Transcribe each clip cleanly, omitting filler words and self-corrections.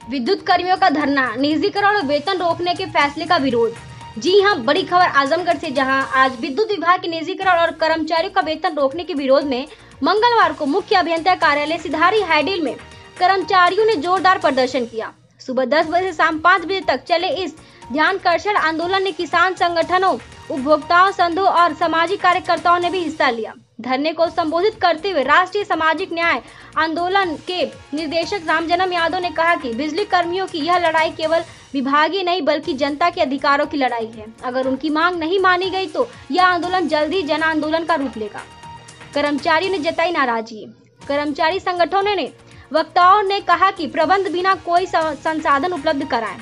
विद्युत कर्मियों का धरना, निजीकरण और वेतन रोकने के फैसले का विरोध। जी हां, बड़ी खबर आजमगढ़ से, जहां आज विद्युत विभाग के निजीकरण और कर्मचारियों का वेतन रोकने के विरोध में मंगलवार को मुख्य अभियंता कार्यालय सिधारी हाईडील में कर्मचारियों ने जोरदार प्रदर्शन किया। सुबह 10 बजे से शाम 5 बजे तक चले इस ध्यानकर्षण आंदोलन में किसान संगठनों, उपभोक्ताओं संघों और सामाजिक कार्यकर्ताओं ने भी हिस्सा लिया। धरने को संबोधित करते हुए राष्ट्रीय सामाजिक न्याय आंदोलन के निदेशक रामजन्म यादव ने कहा कि बिजली कर्मियों की यह लड़ाई केवल विभागीय नहीं बल्कि जनता के अधिकारों की लड़ाई है। अगर उनकी मांग नहीं मानी गई तो यह आंदोलन जल्द ही जन आंदोलन का रूप लेगा। कर्मचारियों ने जताई नाराजगी। कर्मचारी संगठनों ने वक्ताओं ने कहा कि प्रबंध बिना कोई संसाधन उपलब्ध कराए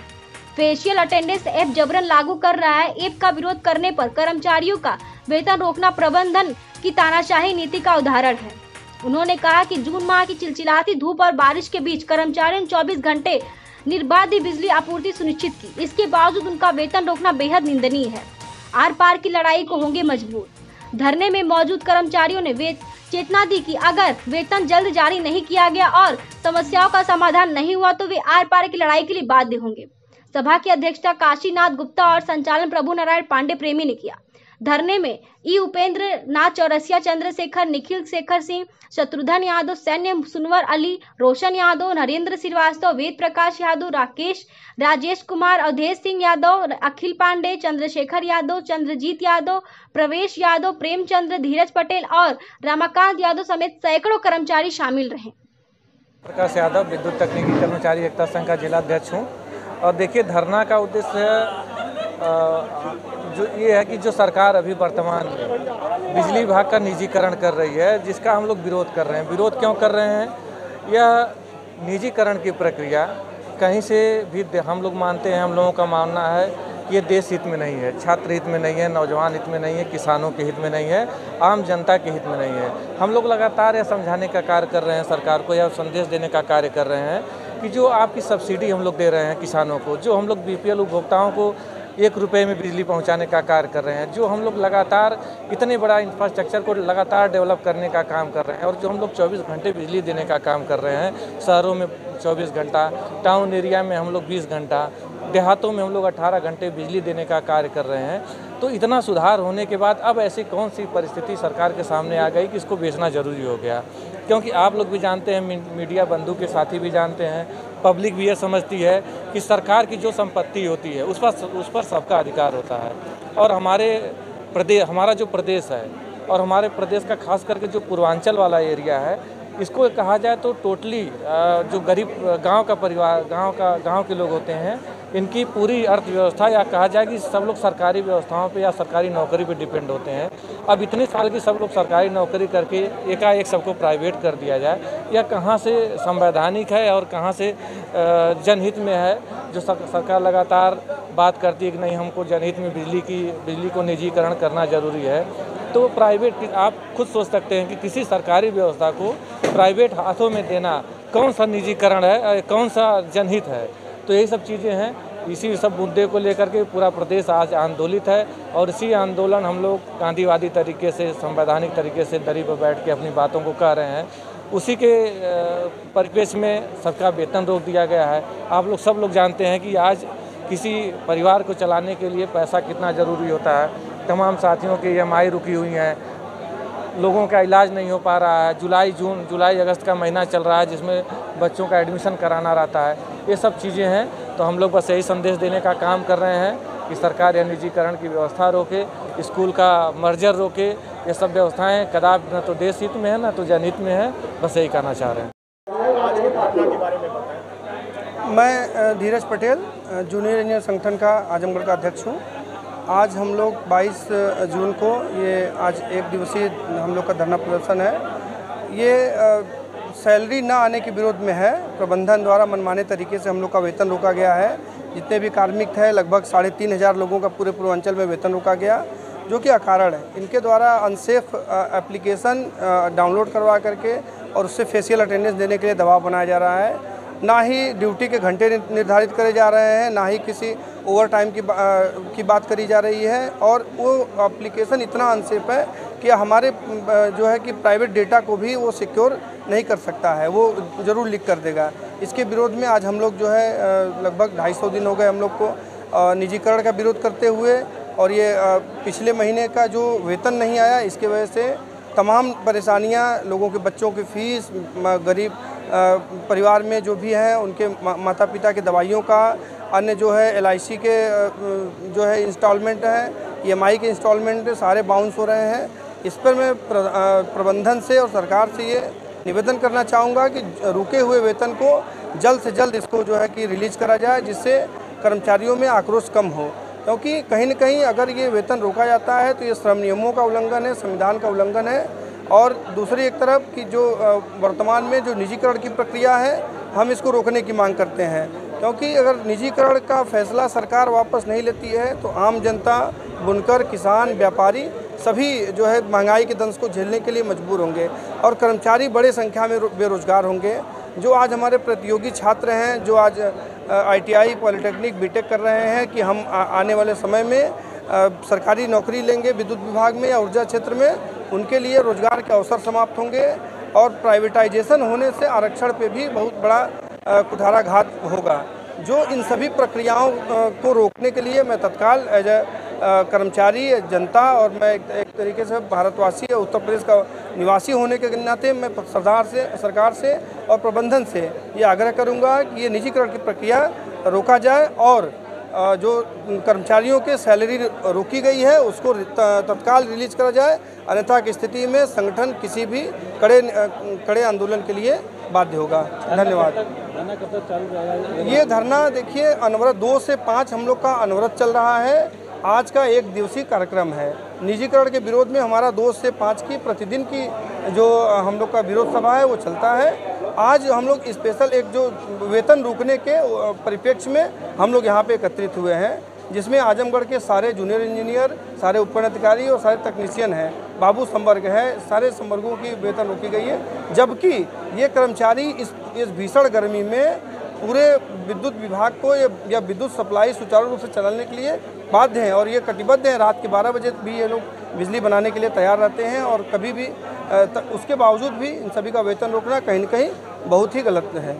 फेशियल अटेंडेंस ऐप जबरन लागू कर रहा है। ऐप का विरोध करने पर कर्मचारियों का वेतन रोकना प्रबंधन की तानाशाही नीति का उदाहरण है। उन्होंने कहा कि जून माह की चिलचिलाती धूप और बारिश के बीच कर्मचारियों ने 24 घंटे निर्बाध बिजली आपूर्ति सुनिश्चित की। इसके बावजूद उनका वेतन रोकना बेहद निंदनीय है। आर पार की लड़ाई को होंगे मजबूर। धरने में मौजूद कर्मचारियों ने चेतना दी कि अगर वेतन जल्द जारी नहीं किया गया और समस्याओं का समाधान नहीं हुआ तो वे आर पार की लड़ाई के लिए बाध्य होंगे। सभा की अध्यक्षता काशीनाथ गुप्ता और संचालन प्रभु नारायण पांडे प्रेमी ने किया। धरने में ई उपेंद्र नाथ चौरसिया, चंद्रशेखर, निखिल शेखर सिंह, शत्रुघ्न यादव, सैन्य सुनवर अली, रोशन यादव, नरेंद्र श्रीवास्तव, वेद प्रकाश यादव, राजेश कुमार, अवधेश सिंह यादव, अखिल पांडे, चंद्रशेखर यादव, चंद्रजीत यादव, प्रवेश यादव, प्रेमचंद्र, धीरज पटेल और रमाकांत यादव समेत सैकड़ों कर्मचारी शामिल रहे। प्रकाश यादव, विद्युत तकनीकी कर्मचारी एकता संघ का जिला अध्यक्ष हूँ। और देखिए, धरना का उद्देश्य जो ये है कि जो सरकार अभी वर्तमान में बिजली विभाग का निजीकरण कर रही है, जिसका हम लोग विरोध कर रहे हैं। विरोध क्यों कर रहे हैं? यह निजीकरण की प्रक्रिया कहीं से भी हम लोग मानते हैं, हम लोगों का मानना है कि ये देश हित में नहीं है, छात्र हित में नहीं है, नौजवान हित में नहीं है, किसानों के हित में नहीं है, आम जनता के हित में नहीं है। हम लोग लगातार यह समझाने का कार्य कर रहे हैं सरकार को, यह संदेश देने का कार्य कर रहे हैं कि जो आपकी सब्सिडी हम लोग दे रहे हैं किसानों को, जो हम लोग बीपीएल उपभोक्ताओं को 1 रुपये में बिजली पहुंचाने का कार्य कर रहे हैं, जो हम लोग लगातार इतने बड़ा इंफ्रास्ट्रक्चर को लगातार डेवलप करने का काम कर रहे हैं, और जो हम लोग 24 घंटे बिजली देने का काम कर रहे हैं, शहरों में 24 घंटा, टाउन एरिया में हम लोग 20 घंटा, देहातों में हम लोग 18 घंटे बिजली देने का कार्य कर रहे हैं। तो इतना सुधार होने के बाद अब ऐसी कौन सी परिस्थिति सरकार के सामने आ गई कि इसको बेचना जरूरी हो गया? क्योंकि आप लोग भी जानते हैं, मीडिया बंधु के साथी भी जानते हैं, पब्लिक भी ये समझती है कि सरकार की जो संपत्ति होती है उस पर सबका अधिकार होता है। और हमारा जो प्रदेश है और हमारे प्रदेश का खास करके जो पूर्वांचल वाला एरिया है, इसको कहा जाए तो टोटली जो गरीब गांव का परिवार, गांव के लोग होते हैं, इनकी पूरी अर्थव्यवस्था, या कहा जाए कि सब लोग सरकारी व्यवस्थाओं पे या सरकारी नौकरी पे डिपेंड होते हैं। अब इतने साल की सब लोग सरकारी नौकरी करके एकाएक सबको प्राइवेट कर दिया जाए, यह कहाँ से संवैधानिक है और कहाँ से जनहित में है? जो सरकार लगातार बात करती है कि नहीं, हमको जनहित में बिजली को निजीकरण करना जरूरी है, तो प्राइवेट, आप खुद सोच सकते हैं कि किसी सरकारी व्यवस्था को प्राइवेट हाथों में देना कौन सा निजीकरण है, कौन सा जनहित है? तो यही सब चीज़ें हैं। इसी सब मुद्दे को लेकर के पूरा प्रदेश आज आंदोलित है, और इसी आंदोलन हम लोग गांधीवादी तरीके से, संवैधानिक तरीके से दरी पर बैठ के अपनी बातों को कह रहे हैं। उसी के परिप्रेक्ष्य में सबका वेतन रोक दिया गया है। आप लोग सब लोग जानते हैं कि आज किसी परिवार को चलाने के लिए पैसा कितना ज़रूरी होता है। तमाम साथियों की EMI रुकी हुई हैं, लोगों का इलाज नहीं हो पा रहा है। जुलाई अगस्त का महीना चल रहा है जिसमें बच्चों का एडमिशन कराना रहता है। ये सब चीज़ें हैं। तो हम लोग बस यही संदेश देने का काम कर रहे हैं कि सरकार यह निजीकरण की व्यवस्था रोके, स्कूल का मर्जर रोके। ये सब व्यवस्थाएं कदापि न तो देश हित में है न तो जनहित में है। बस यही कहना चाह रहे हैं। आज के घटना के बारे में बताएं। मैं धीरज पटेल, जूनियर इंजीनियर संगठन का आजमगढ़ का अध्यक्ष हूँ। आज हम लोग 22 जून को ये आज 1 दिवसीय हम लोग का धरना प्रदर्शन है। ये सैलरी ना आने के विरोध में है। प्रबंधन द्वारा मनमाने तरीके से हम लोग का वेतन रोका गया है। जितने भी कार्मिक थे, लगभग 3500 लोगों का पूरे पूर्वांचल में वेतन रोका गया, जो कि अकारण है। इनके द्वारा अनसेफ एप्लीकेशन डाउनलोड करवा करके और उससे फेशियल अटेंडेंस देने के लिए दबाव बनाया जा रहा है। ना ही ड्यूटी के घंटे निर्धारित करे जा रहे हैं, ना ही किसी ओवर टाइम की बात करी जा रही है। और वो एप्लीकेशन इतना अनसेफ है कि हमारे जो है कि प्राइवेट डेटा को भी वो सिक्योर नहीं कर सकता है, वो ज़रूर लीक कर देगा। इसके विरोध में आज हम लोग जो है लगभग 250 दिन हो गए हम लोग को निजीकरण का विरोध करते हुए, और ये पिछले महीने का जो वेतन नहीं आया इसके वजह से तमाम परेशानियां, लोगों के बच्चों की फीस, गरीब परिवार में जो भी हैं उनके माता पिता के दवाइयों का, अन्य जो है LIC के जो है इंस्टॉलमेंट हैं, EMI के इंस्टॉलमेंट सारे बाउंस हो रहे हैं। इस पर मैं प्रबंधन से और सरकार से ये निवेदन करना चाहूँगा कि रुके हुए वेतन को जल्द से जल्द इसको जो है कि रिलीज़ करा जाए, जिससे कर्मचारियों में आक्रोश कम हो। क्योंकि कहीं न कहीं अगर ये वेतन रोका जाता है तो ये श्रम नियमों का उल्लंघन है, संविधान का उल्लंघन है। और दूसरी एक तरफ कि जो वर्तमान में जो निजीकरण की प्रक्रिया है, हम इसको रोकने की मांग करते हैं। क्योंकि अगर निजीकरण का फैसला सरकार वापस नहीं लेती है तो आम जनता, बुनकर, किसान, व्यापारी सभी जो है महंगाई के दंश को झेलने के लिए मजबूर होंगे, और कर्मचारी बड़े संख्या में बेरोजगार होंगे। जो आज हमारे प्रतियोगी छात्र हैं, जो आज ITI, पॉलिटेक्निक, BTech कर रहे हैं कि हम आने वाले समय में सरकारी नौकरी लेंगे विद्युत विभाग में या ऊर्जा क्षेत्र में, उनके लिए रोजगार के अवसर समाप्त होंगे, और प्राइवेटाइजेशन होने से आरक्षण पे भी बहुत बड़ा कुठाराघात होगा। जो इन सभी प्रक्रियाओं को रोकने के लिए मैं तत्काल एज ए कर्मचारी, जनता, और मैं एक तरीके से भारतवासी, उत्तर प्रदेश का निवासी होने के नाते मैं सरकार से और प्रबंधन से ये आग्रह करूंगा कि ये निजीकरण की प्रक्रिया रोका जाए, और जो कर्मचारियों के सैलरी रोकी गई है उसको तत्काल रिलीज करा जाए। अन्यथा की स्थिति में संगठन किसी भी कड़े आंदोलन के लिए बाध्य होगा। धन्यवाद। ये धरना देखिए अनवरत 2 से 5 हम लोग का अनवरत चल रहा है। आज का 1 दिवसीय कार्यक्रम है। निजीकरण के विरोध में हमारा 2 से 5 की प्रतिदिन की जो हम लोग का विरोध सभा है वो चलता है। आज हम लोग स्पेशल एक जो वेतन रुकने के परिप्रेक्ष्य में हम लोग यहाँ पे एकत्रित हुए हैं, जिसमें आजमगढ़ के सारे जूनियर इंजीनियर, सारे उपकरण अधिकारी और सारे तकनीशियन हैं, बाबू संवर्ग है, सारे संवर्गों की वेतन रोकी गई है। जबकि ये कर्मचारी इस भीषण गर्मी में पूरे विद्युत विभाग को या विद्युत सप्लाई सुचारू रूप से चलाने के लिए बाध्य हैं, और ये कटिबद्ध हैं। रात के 12 बजे भी ये लोग बिजली बनाने के लिए तैयार रहते हैं, और कभी भी उसके बावजूद भी इन सभी का वेतन रोकना कहीं न कहीं बहुत ही गलत है।